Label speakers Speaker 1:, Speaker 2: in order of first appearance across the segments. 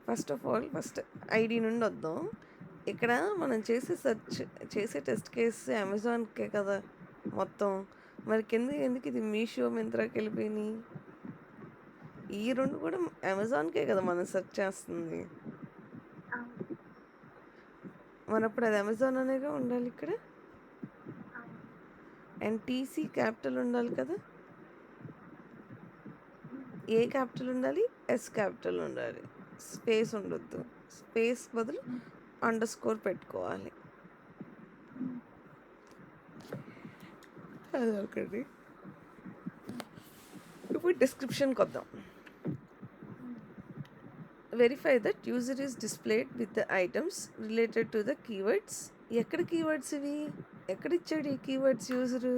Speaker 1: First of all first ID నుండి వద్దాం. ఇక్కడ మనం చేసే టెస్ట్ కేసు అమెజాన్కే కదా మొత్తం. మరి ఎందుకు ఇది మీషో మింత్రాకి వెళ్ళిపోయినాయి? ఈ రెండు కూడా అమెజాన్కే కదా మనం సెర్చ్ చేస్తుంది. మనప్పుడు అది అమెజాన్ అనేగా ఉండాలి ఇక్కడ. అండ్ టీసీ క్యాపిటల్ ఉండాలి కదా. ఏ క్యాపిటల్ ఉండాలి? ఎస్ క్యాపిటల్ ఉండాలి. స్పేస్ ఉండొద్దు. స్పేస్ బదులు అండర్స్కోర్ పెట్టుకోవాలి. అదొకటి. ఇప్పుడు డిస్క్రిప్షన్కి వద్దాం. Verify that user is displayed with the items related to the keywords. ఎక్కడ కీవర్డ్స్ ఇవి? ఎక్కడ ఇచ్చాడు ఈ కీవర్డ్స్ యూజరు?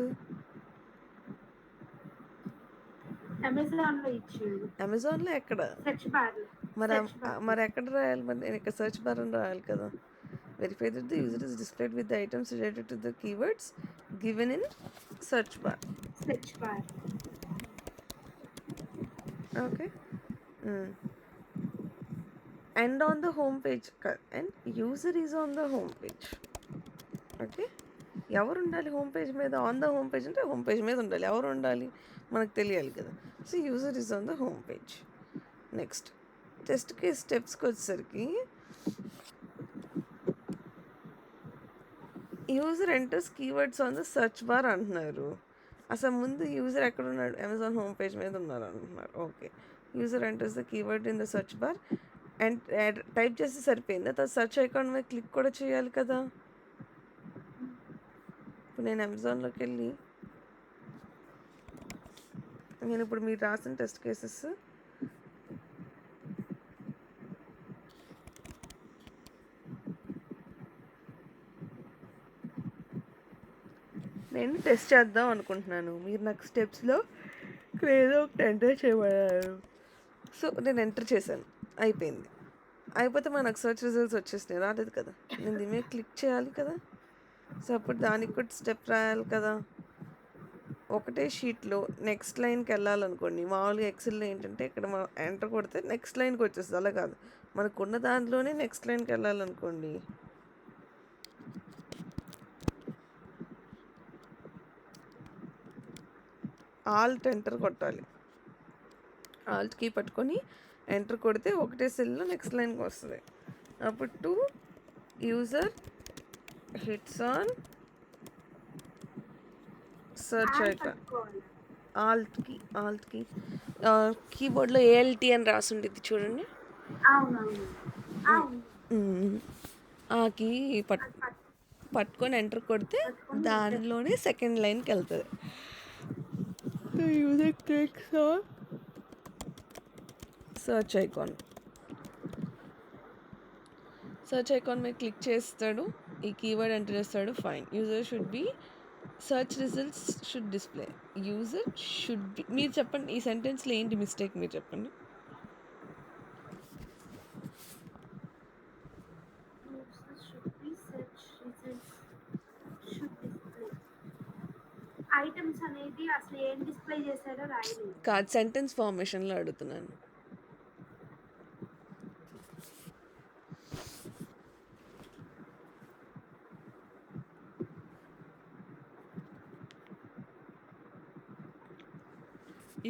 Speaker 1: అమెజాన్లో ఎక్కడ? మరి ఎక్కడ రాయాలి? మరి నేను ఇక్కడ సెర్చ్ బార్ అని రాయాలి కదా. Verify that the user is displayed with the items related to the keywords given in search bar. Okay. And on the home page, and user is on the home page. Okay, ఎవరు ఉండాలి home page మీద? On the home page అంటే home page మీద ఉండాలి. ఎవరు ఉండాలి మనకు తెలియాలి కదా. So user is on the home page. Next test case స్టెప్స్కి వచ్చేసరికి user enters keywords on the search bar అంటున్నారు. అసలు ముందు యూజర్ ఎక్కడ ఉన్నాడు? అమెజాన్ హోమ్ పేజ్ మీద ఉన్నారు అంటున్నారు. Okay, user enters the keyword in the search bar and type చేస్తే సరిపోయింది. తర్వాత సెర్చ్ ఐకాన్ మీద క్లిక్ కూడా చేయాలి కదా. ఇప్పుడు నేను అమెజాన్లోకి వెళ్ళి నేను ఇప్పుడు మీరు రాసిన టెస్ట్ కేసెస్ నేను టెస్ట్ చేద్దాం అనుకుంటున్నాను. మీరు నాకు స్టెప్స్లో ఇక్కడ ఏదో ఒకటి ఎంటర్ చేయమన్నారు. సో నేను ఎంటర్ చేశాను, అయిపోయింది. అయిపోతే మనకు సెర్చ్ రిజల్ట్స్ వచ్చేసినాయి. రాలేదు కదా, నేను దీని మీద క్లిక్ చేయాలి కదా. సో అప్పుడు దానికి కూడా స్టెప్ రాయాలి కదా. ఒకటే షీట్లో నెక్స్ట్ లైన్కి వెళ్ళాలనుకోండి. మామూలుగా ఎక్సెల్లో ఏంటంటే ఇక్కడ మనం ఎంటర్ కొడితే నెక్స్ట్ లైన్కి వచ్చేస్తుంది. అలా కాదు, మనకున్న దాంట్లోనే నెక్స్ట్ లైన్కి వెళ్ళాలనుకోండి. ఆల్ట్ ఎంటర్ కొట్టాలి. ఆల్ట్ కీ పట్టుకొని ఎంటర్ కొడితే ఒకటే సెల్లో నెక్స్ట్ లైన్కి వస్తుంది. అప్పుడు two user hits on search icon. Alt key కీబోర్డ్లో ఏఎల్టీ అని రాసి ఉంటుంది చూడండి. ఆ కీ పట్టుకొని ఎంటర్ కొడితే దానిలోనే సెకండ్ లైన్కి వెళ్తుంది. User clicks on search icon. Search icon మీద క్లిక్ చేస్తాడు, ఈ కీవర్డ్ ఎంటర్ చేస్తాడు. Fine. User should be search results should display. User should B. మీరు చెప్పండి, ఈ సెంటెన్స్లో ఏంటి మిస్టేక్ మీరు చెప్పండి.
Speaker 2: ఐటమ్స్ అనేది అసలు ఏం డిస్ప్లే చేశారో రాయలేదు.
Speaker 1: కాదు, సెంటెన్స్ ఫార్మేషన్లో అడుగుతున్నాను.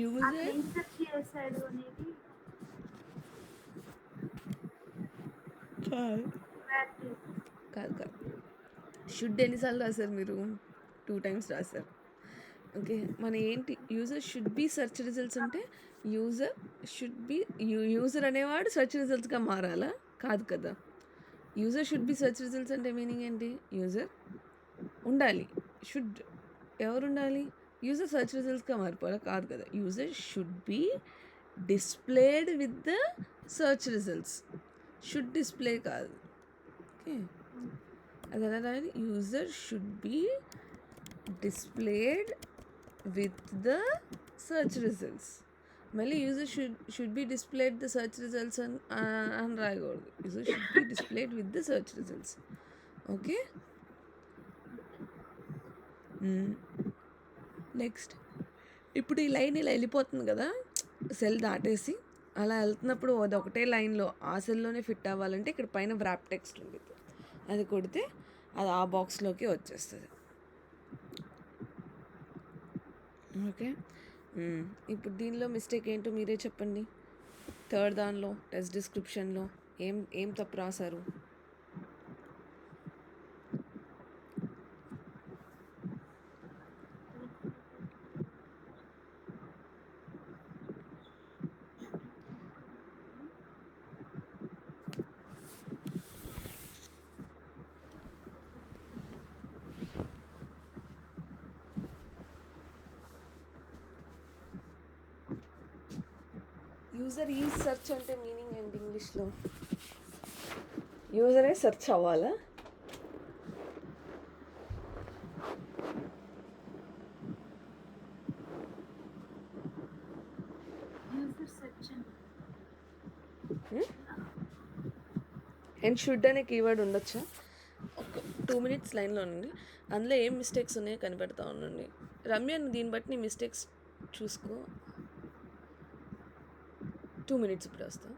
Speaker 1: యూజర్
Speaker 2: చేశాడు అనేది
Speaker 1: కాదు. షుడ్ ఎన్నిసార్లు రాశారు మీరు? 2 times రాశారు. ఓకే, మన ఏంటి user should be search results అంటే యూజర్ అనేవాడు సెర్చ్ రిజల్ట్స్గా మారాలా? కాదు కదా. User should be search results అంటే మీనింగ్ ఏంటి? యూజర్ ఉండాలి. షుడ్ ఎవరు ఉండాలి? యూజర్ సెర్చ్ రిజల్ట్స్గా మారిపోవాలా? కాదు కదా. User should be displayed with the search results. Should display కాదు. ఓకే, అది ఎలా రాయాలి? User should be displayed with the search results. మళ్ళీ user should be displayed the search results అని రాయకూడదు. User should be displayed with the search results. Okay, next ఇప్పుడు ఈ line ఇలా వెళ్ళిపోతుంది కదా, సెల్ దాటేసి. అలా వెళ్తున్నప్పుడు అది ఒకటే లైన్లో ఆ సెల్లోనే ఫిట్ అవ్వాలంటే ఇక్కడ పైన వ్రాప్ టెక్స్ట్ ఉంటుంది, అది కొడితే అది ఆ బాక్స్లోకి వచ్చేస్తుంది. ఓకే. ఇప్పుడు దీనిలో మిస్టేక్ ఏంటో మీరే చెప్పండి. థర్డ్ దానిలో టెస్ట్ డిస్క్రిప్షన్లో ఏం ఏం తప్పు రాశారు? యూజర్ ఈ సెర్చ్ అంటే మీనింగ్ ఏంటి ఇంగ్లీష్లో? యూజరే సెర్చ్ అవ్వాలా?
Speaker 2: యూజర్ సెర్చ్ అని
Speaker 1: అండ్ షుడ్ అనే కీవర్డ్ ఉండొచ్చా? ఒక 2 minutes లైన్లో ఉండండి. అందులో ఏం మిస్టేక్స్ ఉన్నాయో కనిపెడతా ఉండండి. రమ్య, దీన్ని బట్టి నీ మిస్టేక్స్ చూసుకో. 2 minutes ఇప్పుడు వస్తా.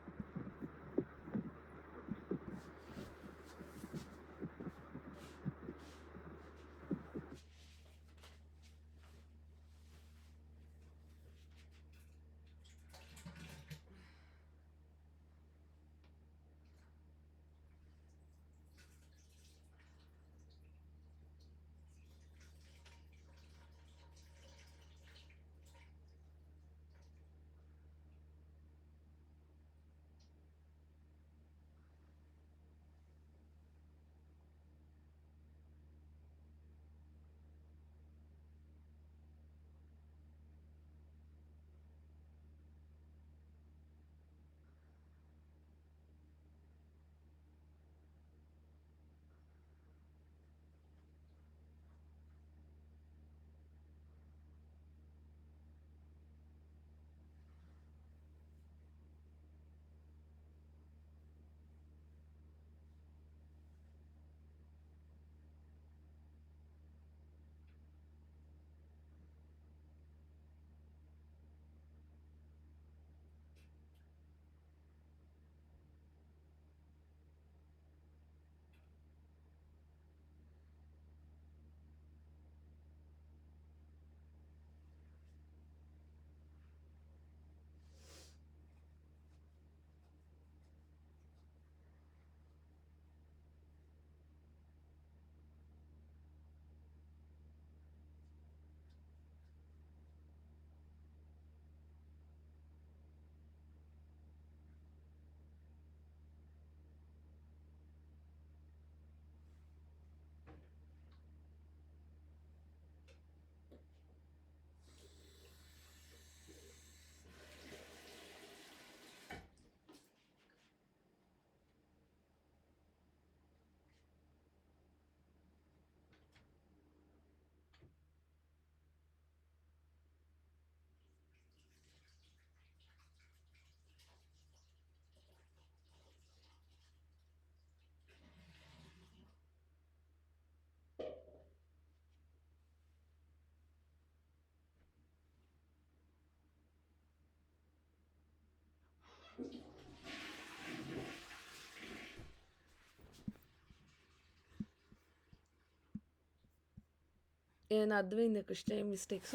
Speaker 1: ఏమైనా అర్థమైందా కృష్ణ ఏం మిస్టేక్స్?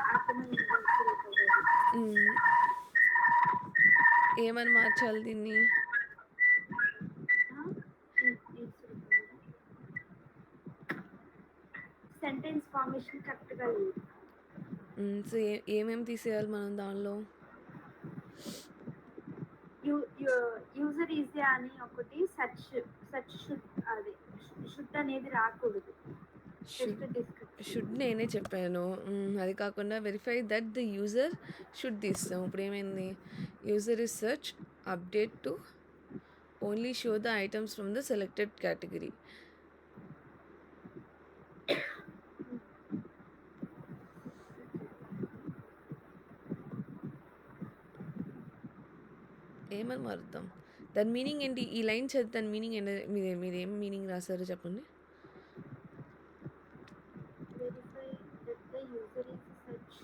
Speaker 2: అర్థమైంది.
Speaker 1: ఏమని మార్చాలి దీన్ని?
Speaker 2: సెంటెన్స్ ఫార్మేషన్ కరెక్ట్గా లేదు.
Speaker 1: సో ఏమేమి తీసేయాలి మనం దానిలో?
Speaker 2: యూజర్ ఈజీ అని ఒకటి సెర్చ్ షుడ్, అది షుడ్ అనేది రాకూడదు.
Speaker 1: షుడ్ నేనే చెప్పాను. అది కాకుండా verify that the user should తీస్తాం. ఇప్పుడు ఏమైంది? User is search update to only show the items from the selected category. ఏమని మారుద్దాం? దాని మీనింగ్ ఏంటి? ఈ లైన్ చదివి దాని మీనింగ్ ఏంటి? మీరేం మీనింగ్ రాశారో చెప్పండి.
Speaker 2: Verify that the user is search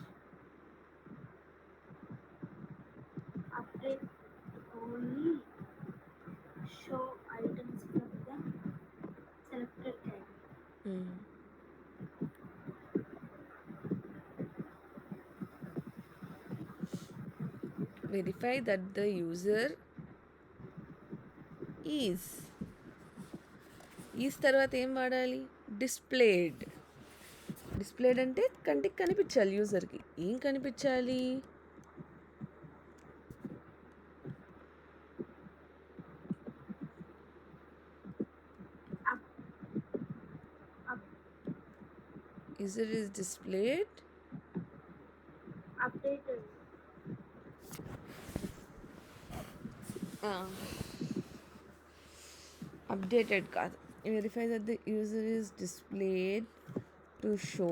Speaker 1: verify that the user is తర్వాత ఏం వాడాలి? డిస్ప్లేడ్ అంటే కంటికి కనిపించాలి, యూజర్కి ఏం కనిపించాలి? User is displayed
Speaker 2: updated.
Speaker 1: Updated కాదు. Verify that the user is displayed to show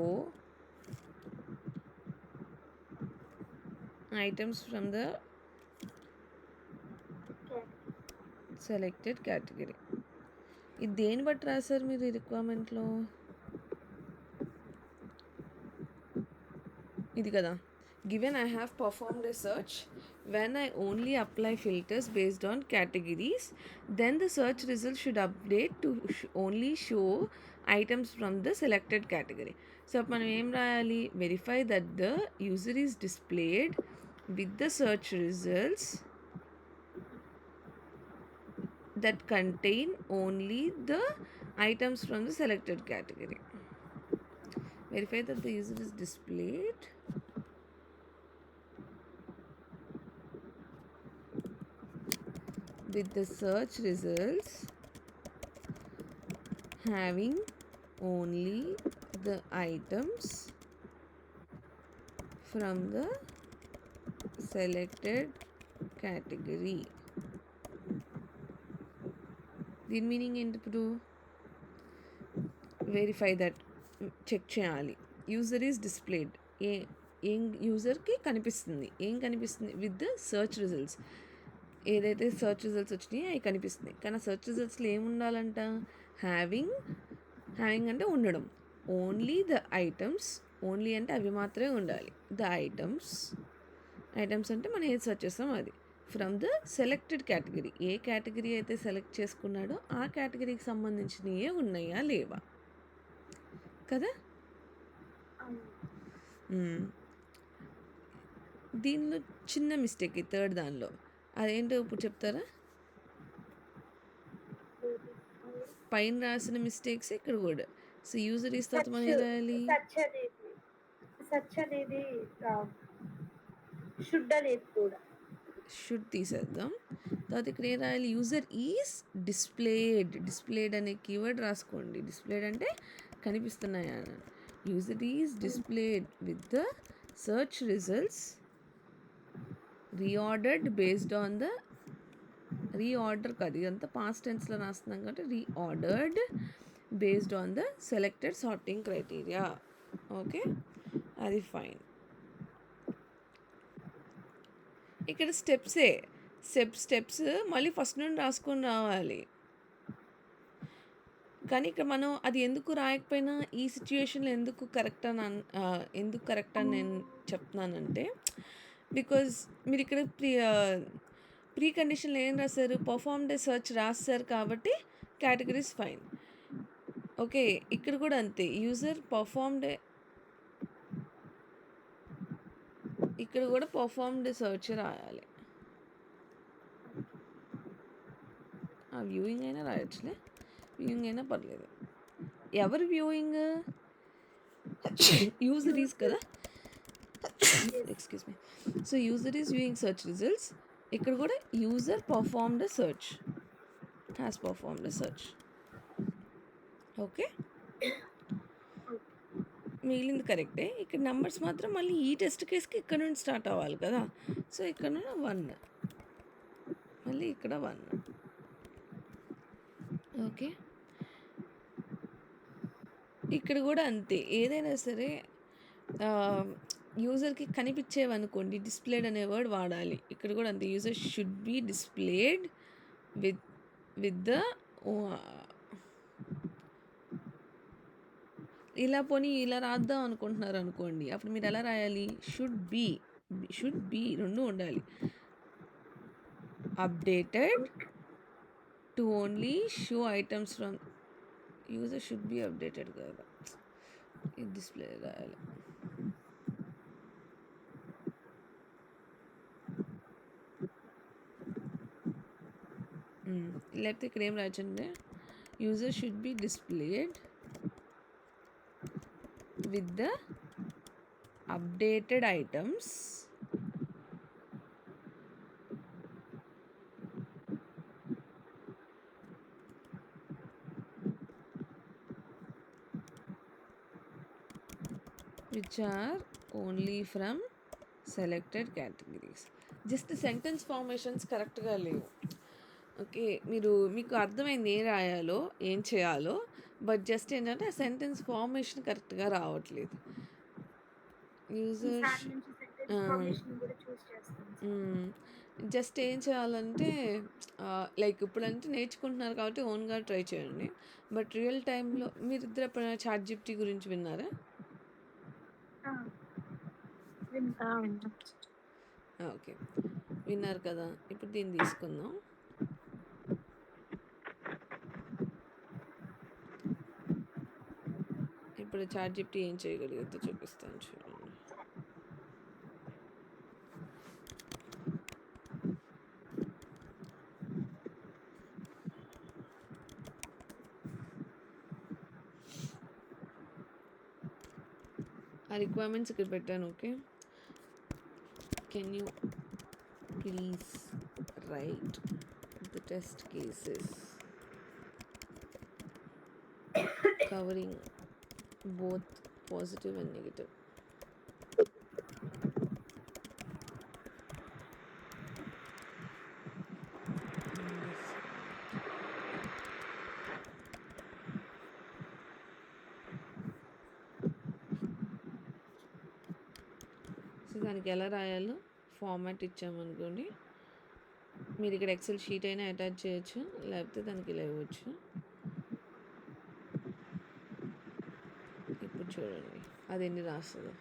Speaker 1: items from the selected category. ఇది దేని బట్టి రాశారు మీరు ఈ రిక్వైర్మెంట్లో? ఇది కదా, given I have performed a search when I only apply filters based on categories, then the search result should update to only show items from the selected category. So మనం ఏం రాయాలి? Verify that the user is displayed with the search results that contain only the items from the selected category. Verify that the user is displayed with the search results having only the items from the selected category. దీని meaning ఏంటి? ఇప్పుడు verify that check చేయాలి. User is displayed ఏం యూజర్కి కనిపిస్తుంది, ఏం కనిపిస్తుంది? With the search results, ఏదైతే search results వచ్చినాయో అవి కనిపిస్తున్నాయి. కానీ ఆ సర్చ్ రిజల్ట్స్లో ఏముండాలంట? హ్యావింగ్ అంటే ఉండడం. ఓన్లీ ద ఐటమ్స్, ఓన్లీ అంటే అవి మాత్రమే ఉండాలి. ద ఐటమ్స్ అంటే మనం ఏది సర్చ్ చేస్తాం అది. From the selected category, A category అయితే సెలెక్ట్ చేసుకున్నాడో ఆ కేటగిరీకి సంబంధించినవే ఉన్నాయా లేవా కదా. దీనిలో చిన్న మిస్టేక్ ఈ థర్డ్ దానిలో, అదేంటో ఇప్పుడు చెప్తారా? పైన రాసిన మిస్టేక్స్ ఇక్కడ కూడా. సో యూజర్ ఈస్ తర్వాత మనం ఏం రాయాలి?
Speaker 2: సర్చ్ అనేది షుడ్ అనేది కూడా
Speaker 1: షుడ్ తీసేద్దాం. తర్వాత ఇక్కడ ఏం రాయాలి? యూజర్ ఈజ్ డిస్ప్లేడ్ అనే కీవర్డ్ రాసుకోండి. డిస్ప్లేడ్ అంటే కనిపిస్తున్నాయా అని. User is displayed with the search results reordered based on the reorder కాదు, ఇదంతా పాస్ట్ టెన్స్లో రాస్తున్నాం కాబట్టి reordered based on the selected sorting criteria. Okay, అది ఫైన్. ఇక్కడ స్టెప్స్ మళ్ళీ ఫస్ట్ నుండి రాసుకొని రావాలి. కానీ ఇక్కడ మనం అది ఎందుకు రాయకపోయినా ఈ సిచ్యుయేషన్లో ఎందుకు కరెక్ట్ అని నేను చెప్తున్నానంటే, బికాజ్ మీరు ఇక్కడ ప్రీ కండిషన్లో ఏం రాశారు? పర్ఫార్మ్డ్ ఏ సెర్చ్ రాశారు కాబట్టి కేటగిరీస్ ఫైన్. ఓకే, ఇక్కడ కూడా అంతే. యూజర్ పర్ఫార్మ్డ్, ఇక్కడ కూడా పర్ఫార్మ్డ్ సెర్చ్ రాయాలి. వ్యూయింగ్ అయినా రాయొచ్చులే, వ్యూయింగ్ అయినా పర్లేదు. ఎవరు వ్యూయింగ్? యూజర్ ఈజ్ కదా. Excuse me. So user is viewing search results. ఇక్కడ కూడా user performed search, has performed search. Okay, మిగిలింది కరెక్టే. ఇక్కడ నెంబర్స్ మాత్రం మళ్ళీ ఈ టెస్ట్ కేస్కి ఇక్కడ నుండి స్టార్ట్ అవ్వాలి కదా. సో ఇక్కడ 1, మళ్ళీ ఇక్కడ 1. ఓకే, ఇక్కడ కూడా అంతే. ఏదైనా సరే యూజర్కి కనిపించేవనుకోండి, డిస్ప్లేడ్ అనే వర్డ్ వాడాలి. ఇక్కడ కూడా అంతే. User should be displayed with the, ఇలా పోనీ ఇలా రాద్దాం అనుకుంటున్నారు అనుకోండి, అప్పుడు మీరు ఎలా రాయాలి? షుడ్ బి రెండు ఉండాలి. Updated to only show items from user should be updated కదా, ఇది డిస్ప్లే రాయాలి. లేకపోతే ఇక్కడ ఏం రాయొచ్చంటే user should be displayed with the updated items which are only from selected categories. Just sentence formations కరెక్ట్గా లేవు. ఓకే, మీకు అర్థమైంది ఏం రాయాలో ఏం చేయాలో, బట్ జస్ట్ ఏంటంటే ఆ సెంటెన్స్ ఫార్మేషన్ కరెక్ట్గా రావట్లేదు. యూజర్
Speaker 2: ఈసారి నుంచి సెంటెన్స్ ఫార్మేషన్ కూడా చూస్ చేస్తాను.
Speaker 1: జస్ట్ ఏం చేయాలంటే లైక్ ఇప్పుడంటే నేర్చుకుంటున్నారు కాబట్టి ఓన్గా ట్రై చేయండి. బట్ రియల్ టైంలో మీరిద్దరు ఎప్పుడైనా చాట్ జిపిటీ గురించి విన్నారా? ఓకే, విన్నారు కదా. ఇప్పుడు దీన్ని తీసుకుందాం. ఇప్పుడు చాట్ జిపిటీ ఏం చేయగలిగితే చూపిస్తాను చూడండి. ఆ రిక్వైర్మెంట్స్ ఇక్కడ పెట్టాను. Okay, can you please right the test cases covering both positive and negative. So దానికి ఎలా రాయాలో ఫార్మాట్ ఇచ్చామనుకోండి, మీరు ఇక్కడ ఎక్సెల్ షీట్ అయినా అటాచ్ చేయొచ్చు, లేకపోతే దానికి ఇలా ఇవ్వచ్చు. ఇప్పుడు చూడండి అది ఎన్ని రాస్తుందో.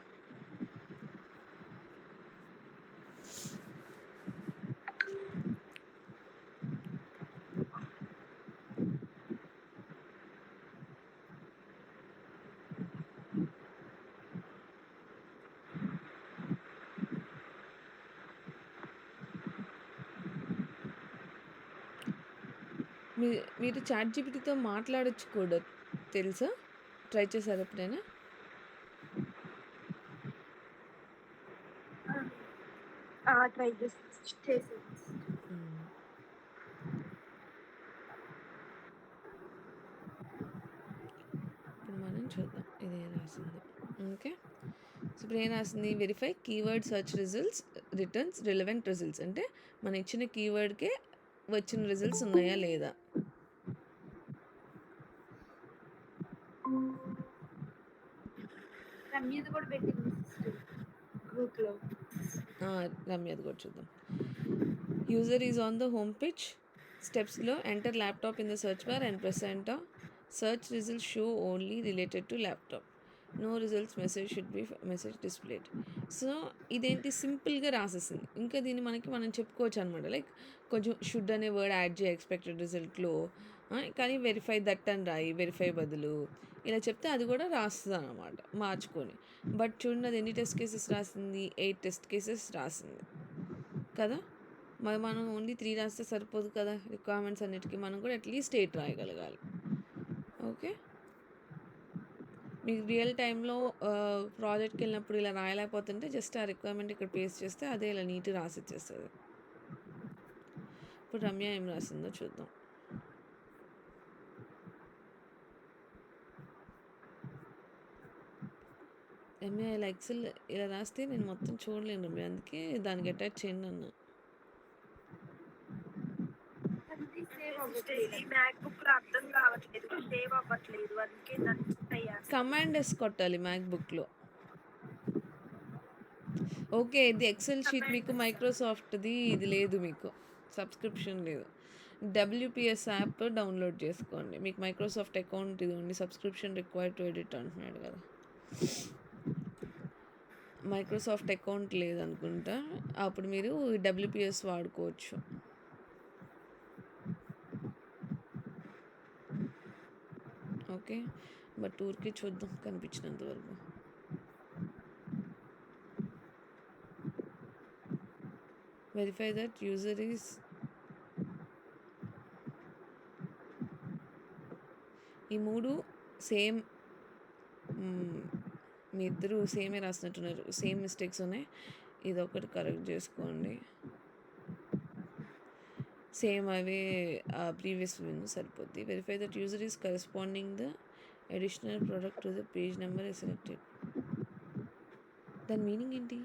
Speaker 1: మీరు చాట్ జీపీటీతో మాట్లాడొచ్చు కూడా, తెలుసా? ట్రై చేశారు ఎప్పుడైనా?
Speaker 2: ట్రై చేసేది.
Speaker 1: ఇప్పుడు మనం చూద్దాం ఇది ఏం రాసిందో. ఓకే, సో ఇప్పుడు ఏం రాసింది? Verify keyword search results returns relevant results. అంటే మనం ఇచ్చిన కీవర్డ్కే వచ్చిన రిజల్ట్స్ ఉన్నాయా లేదా.
Speaker 2: రమ్యది కూడా పెట్టింది గ్రూప్లో.
Speaker 1: రమ్యది కూడా చూద్దాం. User is on the home page. స్టెప్స్లో enter laptop in the search bar and press enter. Search results show only related to laptop. No results message should be message displayed. So ఇదేంటి సింపుల్గా రాసేసింది. ఇంకా దీన్ని మనం చెప్పుకోవచ్చు అనమాట. లైక్ కొంచెం should అనే వర్డ్ యాడ్ చేయ ఎక్స్పెక్టెడ్ రిజల్ట్లో, కానీ వెరిఫై దట్ అని రాయి, వెరిఫై బదులు ఇలా చెప్తే అది కూడా రాస్తుంది అనమాట మార్చుకొని. బట్ చూడండి అది ఎన్ని టెస్ట్ కేసెస్ రాసింది? 8 టెస్ట్ కేసెస్ రాసింది కదా. మరి మనం ఓన్లీ 3 రాస్తే సరిపోదు కదా. రిక్వైర్మెంట్స్ అన్నిటికీ మనం కూడా అట్లీస్ట్ 8 రాయగలగాలి. ఓకే, మీకు రియల్ టైంలో ప్రాజెక్ట్కి వెళ్ళినప్పుడు ఇలా రాయలేకపోతుంటే జస్ట్ ఆ రిక్వైర్మెంట్ ఇక్కడ పేస్ట్ చేస్తే అదే ఇలా నీట్గా రాసి ఇచ్చేస్తుంది. ఇప్పుడు రమ్య ఏం రాసిందో చూద్దాం. రమ్య ఇలా ఎక్సెల్ ఇలా రాస్తే నేను మొత్తం చూడలేను రమ్య, అందుకే దానికి అటాచ్ చేయండి అన్న. కమాండ్ ఎస్ కొట్టాలి మ్యాక్బుక్లో. ఓకే, ఇది ఎక్సెల్ షీట్ మీకు మైక్రోసాఫ్ట్ది ఇది లేదు, మీకు సబ్స్క్రిప్షన్ లేదు. డబ్ల్యూపిఎస్ యాప్ డౌన్లోడ్ చేసుకోండి. మీకు మైక్రోసాఫ్ట్ అకౌంట్ ఇది ఉంది, సబ్స్క్రిప్షన్ రిక్వైర్డ్ టు ఎడిట్ అంటున్నాడు కదా. మైక్రోసాఫ్ట్ అకౌంట్ లేదనుకుంటా, అప్పుడు మీరు డబ్ల్యూపిఎస్ వాడుకోవచ్చు. ఓకే, బట్ ఊరికి చూద్దాం కనిపించినంత వరకు. వెరిఫై దట్ యూజర్ ఈజ్ ఈ 3 సేమ్. మీ ఇద్దరు సేమే రాసినట్టున్నారు, సేమ్ మిస్టేక్స్ ఉన్నాయి. ఇదొకటి కరెక్ట్ చేసుకోండి. సేమ్ అవే ప్రీవియస్ విన్ సరిపోద్ది. Verify that user is corresponding the additional product to the page number is selected. దాని మీనింగ్ ఏంటి?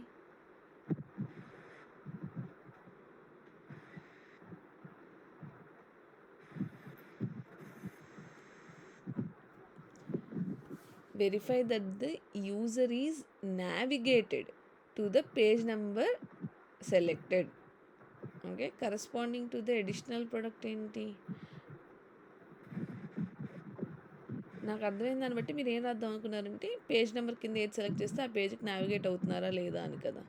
Speaker 1: Verify that the user is navigated to the page number selected. Okay, corresponding to the additional product ఏంటి? నాకు అర్థమైంది. దాన్ని బట్టి మీరు ఏం రాద్దాం అనుకున్నారంటే పేజ్ నెంబర్ కింద ఏది సెలెక్ట్ చేస్తే ఆ పేజ్కి నావిగేట్ అవుతున్నారా లేదా అని కదా.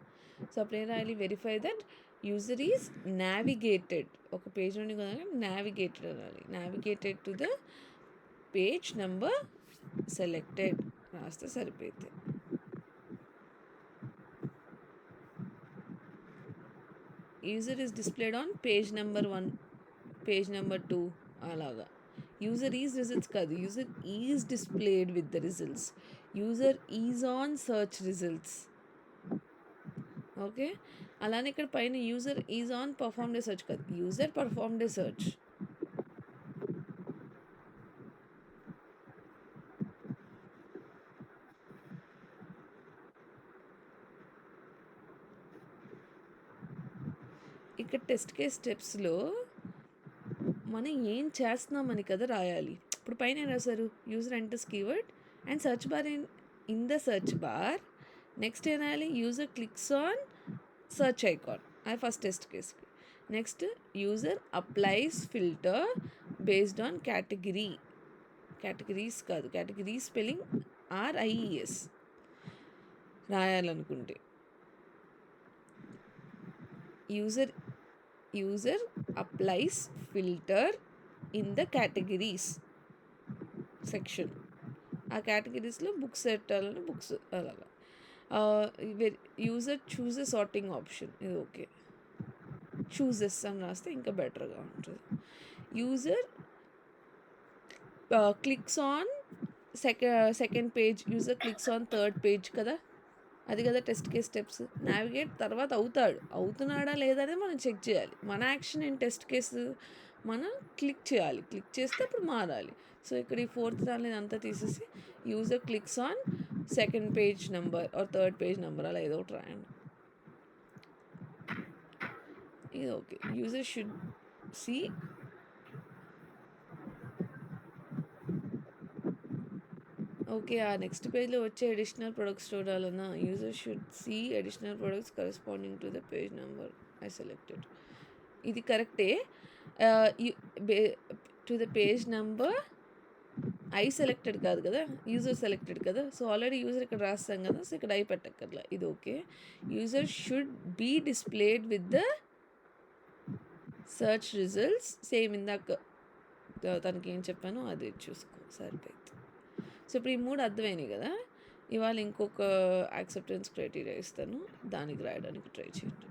Speaker 1: సో అప్పుడు ఏం రాయాలి? Verify that user is navigated. ఒక పేజ్ నుండి నావిగేటెడ్ అనాలి. Navigated to the page number selected రాస్తే సరిపోయింది. User is displayed on page number 1, page number 2 అలాగా. యూజర్ ఈజ్ రిజల్ట్స్ కాదు, user is displayed with the results. User is on search results. Okay, అలానే ఇక్కడ పైన user is on perform day search కాదు, user perform day search. ఇక్కడ test case స్టెప్స్లో మనం ఏం చేస్తున్నామని కదా రాయాలి. ఇప్పుడు పైన ఏం రాశారు? User enters keyword and search bar in the search bar. Next ఏం రాయాలి? User clicks on search icon. అది ఫస్ట్ టెస్ట్ కేస్కి. Next user applies filter based on category. Categories కాదు, కేటగిరీ స్పెల్లింగ్ RIES రాయాలనుకుంటే. User applies filter in the categories section. ఆ కేటగిరీస్లో books పెట్టాలని books అలాగా. యూజర్ చూజెస్ సార్టింగ్ ఆప్షన్, ఇది okay. Chooses అని రాస్తే ఇంకా బెటర్గా ఉంటుంది. User clicks on second page, user clicks on third page కదా, అది కదా టెస్ట్ కేస్ స్టెప్స్. నావిగేట్ తర్వాత అవుతున్నాడా లేదా అనేది మనం చెక్ చేయాలి. మన యాక్షన్ ఇన్ టెస్ట్ కేసు మనం క్లిక్ చేయాలి, క్లిక్ చేస్తే అప్పుడు మారాలి. సో ఇక్కడ ఈ ఫోర్త్ దాని అంతా తీసేసి user clicks on second page number or third page number అలా ఏదో ఒకటి రాయండి. ఇది okay. User should see okay. ఆ నెక్స్ట్ పేజ్లో వచ్చే అడిషనల్ ప్రొడక్ట్స్ చూడాలన్నా user should see additional products corresponding to the page number I selected. ఇది కరెక్టే. To the page number I selected కాదు కదా, యూజర్ సెలెక్టెడ్ కదా. సో ఆల్రెడీ యూజర్ ఇక్కడ రాస్తాం కదా, సో ఇక్కడ ఐ పెట్టక్కర్లా. ఇది okay. User should be displayed with the search results. Same ఇందాక తనకి ఏం చెప్పానో అది చూసుకో సరిపోయింది. సో ఇప్పుడు ఈ 3 అర్థమైనాయి కదా. ఇవాళ ఇంకొక యాక్సెప్టెన్స్ క్రైటీరియా ఇస్తాను, దానికి రాయడానికి ట్రై చేయండి.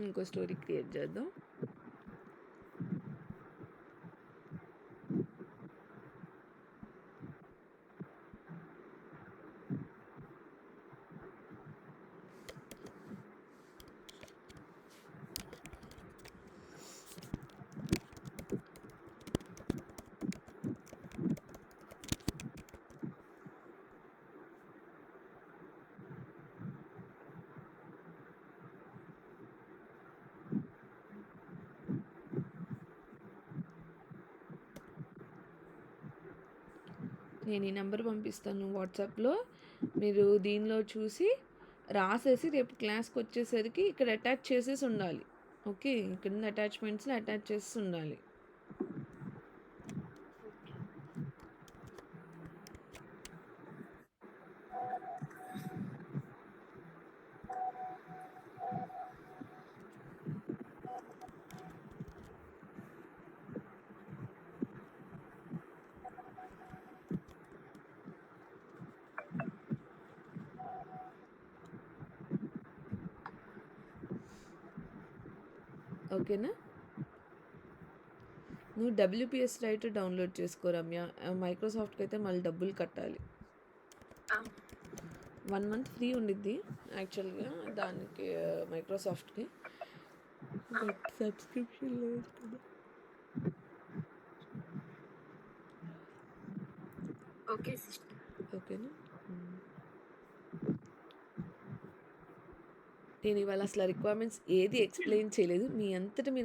Speaker 1: ఇంకో స్టోరీ క్రియేట్ చేద్దాం. నేను ఈ నెంబర్ పంపిస్తాను వాట్సాప్లో. మీరు దీనిలో చూసి రాసేసి రేపు క్లాస్కి వచ్చేసరికి ఇక్కడ అటాచ్ చేసేసి ఉండాలి. ఓకే, ఇక్కడ ఉన్న అటాచ్మెంట్స్లో అటాచ్ చేసి ఉండాలి. ఓకేనా? నువ్వు డబ్ల్యూపిఎస్ రైటర్ డౌన్లోడ్ చేసుకో రమ్య. మైక్రోసాఫ్ట్కి అయితే మళ్ళీ డబ్బులు కట్టాలి. 1 మంత్ ఫ్రీ ఉండిద్ది యాక్చువల్గా దానికి, మైక్రోసాఫ్ట్కి. బట్ సబ్స్క్రిప్షన్ లేదు కదా.
Speaker 2: Okay sister.
Speaker 1: ఓకేనా? నేను ఇవాళ అసలు రిక్వైర్మెంట్స్ ఏది ఎక్స్ప్లెయిన్ చేయలేదు. మీ అంతటా మీరు